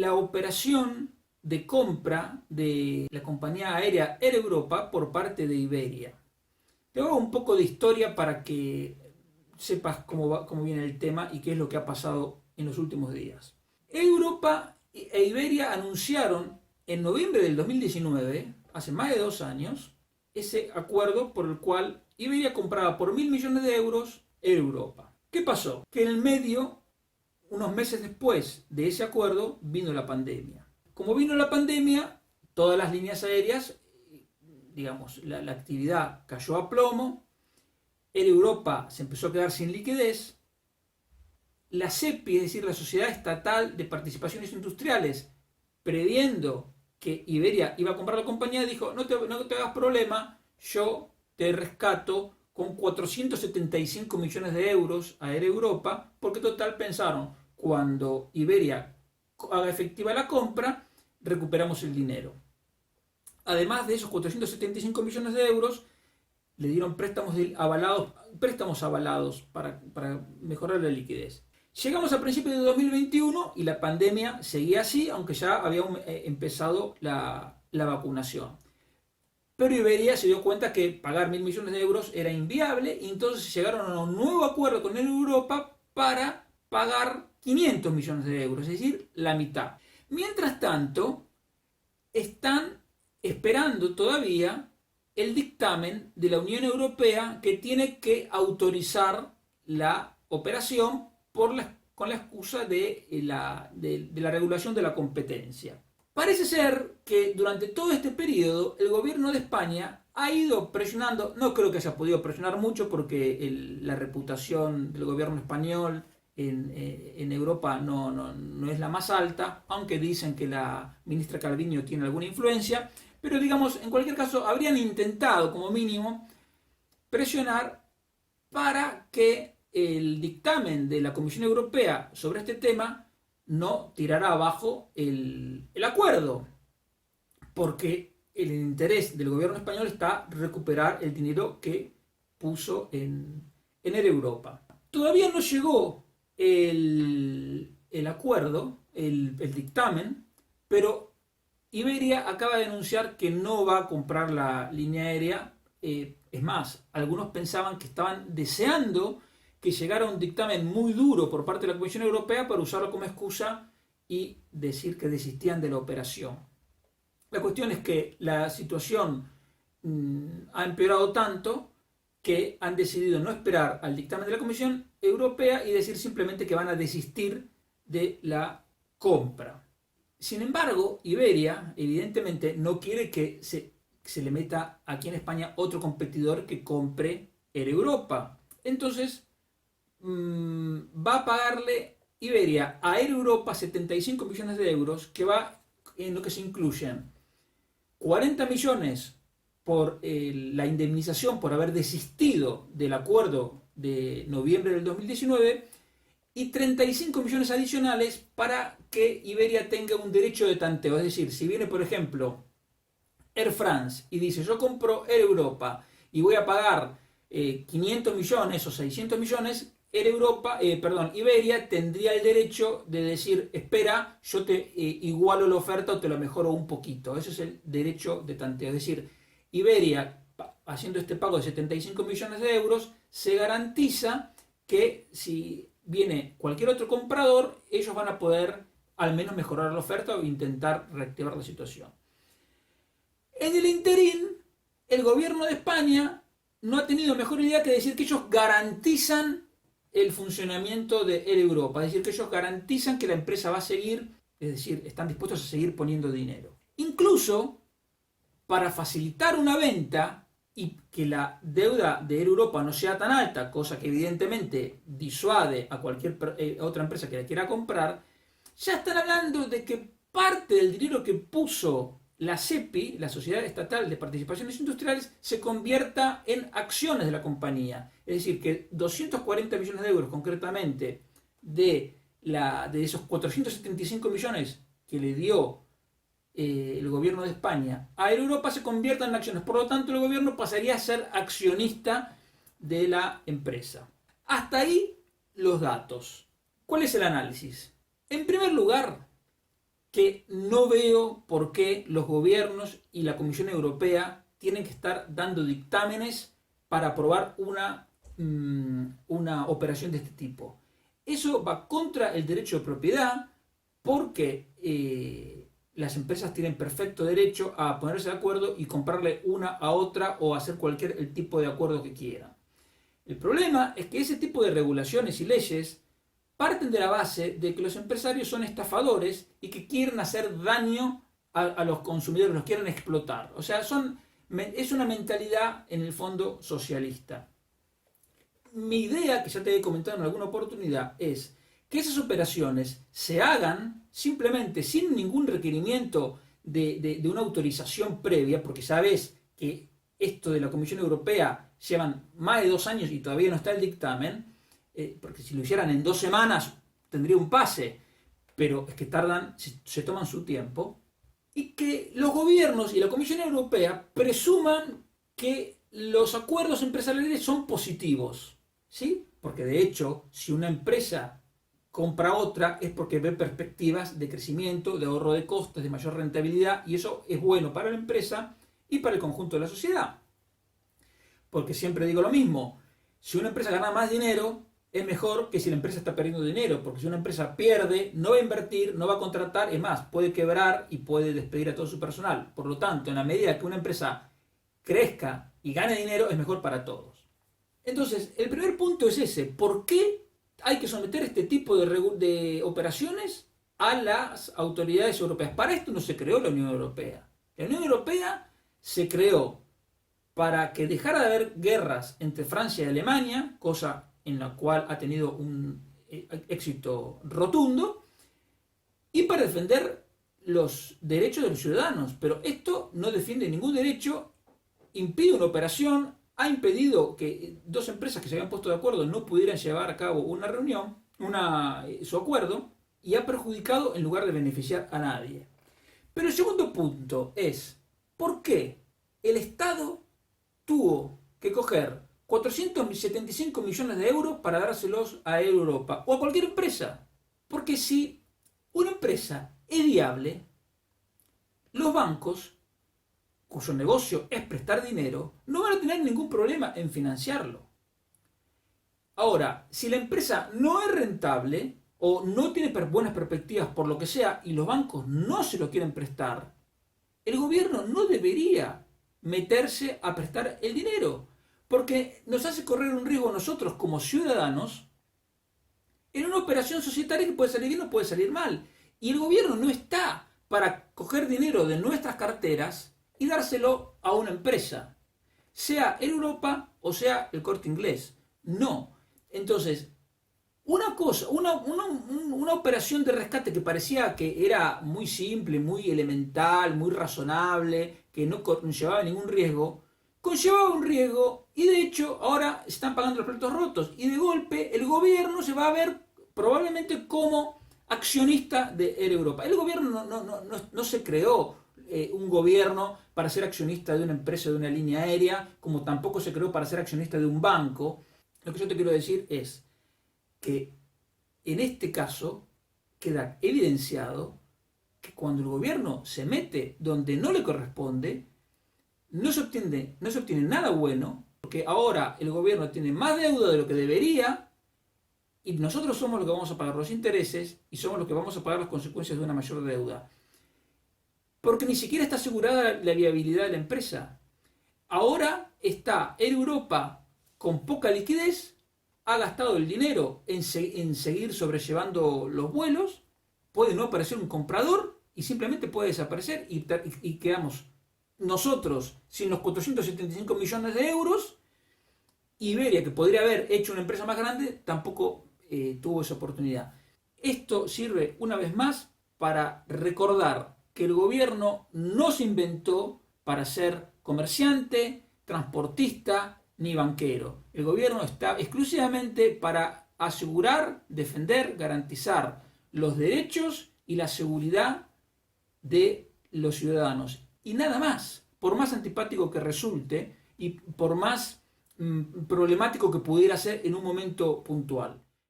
la operación de compra de la compañía aérea Air Europa por parte de Iberia. Te hago un poco de historia para que sepas cómo viene el tema y qué es lo que ha pasado en los últimos días. Europa e Iberia anunciaron en noviembre del 2019, hace más de 2 años, ese acuerdo por el cual Iberia compraba por 1.000 millones de euros Air Europa. ¿Qué pasó? Que en el medio, unos meses después de ese acuerdo, vino la pandemia. Como vino la pandemia, todas las líneas aéreas, digamos, la actividad cayó a plomo, Air Europa se empezó a quedar sin liquidez, la SEPI, es decir, la Sociedad Estatal de Participaciones Industriales, previendo que Iberia iba a comprar la compañía, dijo, no te hagas problema, yo te rescato con 475 millones de euros a Air Europa, porque total pensaron, cuando Iberia haga efectiva la compra, recuperamos el dinero. Además de esos 475 millones de euros, le dieron préstamos avalados para mejorar la liquidez. Llegamos a principios de 2021 y la pandemia seguía así, aunque ya había empezado la vacunación. Pero Iberia se dio cuenta que pagar 1.000 millones de euros era inviable y entonces llegaron a un nuevo acuerdo con Europa para pagar 500 millones de euros, es decir, la mitad. Mientras tanto, están esperando todavía el dictamen de la Unión Europea que tiene que autorizar la operación con la excusa de la regulación de la competencia. Parece ser que durante todo este periodo el gobierno de España ha ido presionando, no creo que haya podido presionar mucho porque la reputación del gobierno español en Europa no es la más alta, aunque dicen que la ministra Calviño tiene alguna influencia, pero digamos, en cualquier caso, habrían intentado como mínimo presionar para que el dictamen de la Comisión Europea sobre este tema no tirara abajo el acuerdo, porque el interés del gobierno español está recuperar el dinero que puso en Air Europa. Todavía no llegó el acuerdo, el dictamen, pero Iberia acaba de anunciar que no va a comprar la línea aérea. Es más, algunos pensaban que estaban deseando que llegara un dictamen muy duro por parte de la Comisión Europea para usarlo como excusa y decir que desistían de la operación. La cuestión es que la situación ha empeorado tanto que han decidido no esperar al dictamen de la Comisión Europea y decir simplemente que van a desistir de la compra. Sin embargo, Iberia evidentemente no quiere que se le meta aquí en España otro competidor que compre Air Europa. Entonces, va a pagarle Iberia a Air Europa 75 millones de euros, que va en lo que se incluyen 40 millones por la indemnización por haber desistido del acuerdo de noviembre del 2019 y 35 millones adicionales para que Iberia tenga un derecho de tanteo. Es decir, si viene, por ejemplo, Air France y dice, yo compro Air Europa y voy a pagar 500 millones o 600 millones, Iberia tendría el derecho de decir, espera, yo te igualo la oferta o te lo mejoro un poquito. Ese es el derecho de tanteo. Es decir, Iberia, haciendo este pago de 75 millones de euros, se garantiza que si viene cualquier otro comprador, ellos van a poder al menos mejorar la oferta o intentar reactivar la situación. En el interín, el gobierno de España no ha tenido mejor idea que decir que ellos garantizan el funcionamiento de Air Europa, es decir, que ellos garantizan que la empresa va a seguir, es decir, están dispuestos a seguir poniendo dinero. Incluso, para facilitar una venta y que la deuda de Air Europa no sea tan alta, cosa que evidentemente disuade a cualquier otra empresa que la quiera comprar, ya están hablando de que parte del dinero que puso la SEPI, la Sociedad Estatal de Participaciones Industriales, se convierta en acciones de la compañía. Es decir, que 240 millones de euros concretamente de esos 475 millones que le dio el gobierno de España a Air Europa se conviertan en acciones. Por lo tanto, el gobierno pasaría a ser accionista de la empresa. Hasta ahí los datos. ¿Cuál es el análisis? En primer lugar, que no veo por qué los gobiernos y la Comisión Europea tienen que estar dando dictámenes para aprobar una operación de este tipo. Eso va contra el derecho de propiedad porque las empresas tienen perfecto derecho a ponerse de acuerdo y comprarle una a otra o hacer el tipo de acuerdo que quieran. El problema es que ese tipo de regulaciones y leyes parten de la base de que los empresarios son estafadores y que quieren hacer daño a los consumidores, los quieren explotar. O sea, es una mentalidad en el fondo socialista. Mi idea, que ya te he comentado en alguna oportunidad, es que esas operaciones se hagan simplemente sin ningún requerimiento de una autorización previa, porque sabes que esto de la Comisión Europea llevan más de 2 años y todavía no está el dictamen, porque si lo hicieran en 2 semanas tendría un pase, pero es que tardan, se toman su tiempo, y que los gobiernos y la Comisión Europea presuman que los acuerdos empresariales son positivos, ¿sí? Porque de hecho, si una empresa compra otra es porque ve perspectivas de crecimiento, de ahorro de costes, de mayor rentabilidad, y eso es bueno para la empresa y para el conjunto de la sociedad. Porque siempre digo lo mismo, si una empresa gana más dinero, es mejor que si la empresa está perdiendo dinero, porque si una empresa pierde, no va a invertir, no va a contratar, es más, puede quebrar y puede despedir a todo su personal. Por lo tanto, en la medida que una empresa crezca y gane dinero, es mejor para todos. Entonces, el primer punto es ese, ¿por qué hay que someter este tipo de operaciones a las autoridades europeas? Para esto no se creó la Unión Europea. La Unión Europea se creó para que dejara de haber guerras entre Francia y Alemania, cosa en la cual ha tenido un éxito rotundo, y para defender los derechos de los ciudadanos. Pero esto no defiende ningún derecho, impide una operación, ha impedido que 2 empresas que se habían puesto de acuerdo no pudieran llevar a cabo una reunión, su acuerdo, y ha perjudicado en lugar de beneficiar a nadie. Pero el segundo punto es, ¿por qué el Estado tuvo que coger 475 millones de euros para dárselos a Europa o a cualquier empresa? Porque si una empresa es viable, los bancos, cuyo negocio es prestar dinero, no van a tener ningún problema en financiarlo. Ahora, si la empresa no es rentable o no tiene buenas perspectivas por lo que sea y los bancos no se lo quieren prestar, el gobierno no debería meterse a prestar el dinero, porque nos hace correr un riesgo nosotros como ciudadanos en una operación societaria que puede salir bien o puede salir mal. Y el gobierno no está para coger dinero de nuestras carteras y dárselo a una empresa, sea en Europa o sea el Corte Inglés. No. Entonces, una operación de rescate que parecía que era muy simple, muy elemental, muy razonable, que no conllevaba ningún riesgo, conllevaba un riesgo y de hecho ahora están pagando los platos rotos y de golpe el gobierno se va a ver probablemente como accionista de Air Europa. El gobierno no se creó un gobierno para ser accionista de una empresa, de una línea aérea, como tampoco se creó para ser accionista de un banco. Lo que yo te quiero decir es que en este caso queda evidenciado que cuando el gobierno se mete donde no le corresponde, no se obtiene nada bueno, porque ahora el gobierno tiene más deuda de lo que debería y nosotros somos los que vamos a pagar los intereses y somos los que vamos a pagar las consecuencias de una mayor deuda. Porque ni siquiera está asegurada la viabilidad de la empresa. Ahora está Air Europa con poca liquidez, ha gastado el dinero en seguir sobrellevando los vuelos, puede no aparecer un comprador y simplemente puede desaparecer y quedamos nosotros sin los 475 millones de euros. Iberia, que podría haber hecho una empresa más grande, tampoco tuvo esa oportunidad. Esto sirve una vez más para recordar que el gobierno no se inventó para ser comerciante, transportista ni banquero. El gobierno está exclusivamente para asegurar, defender, garantizar los derechos y la seguridad de los ciudadanos. Y nada más, por más antipático que resulte y por más problemático que pudiera ser en un momento puntual.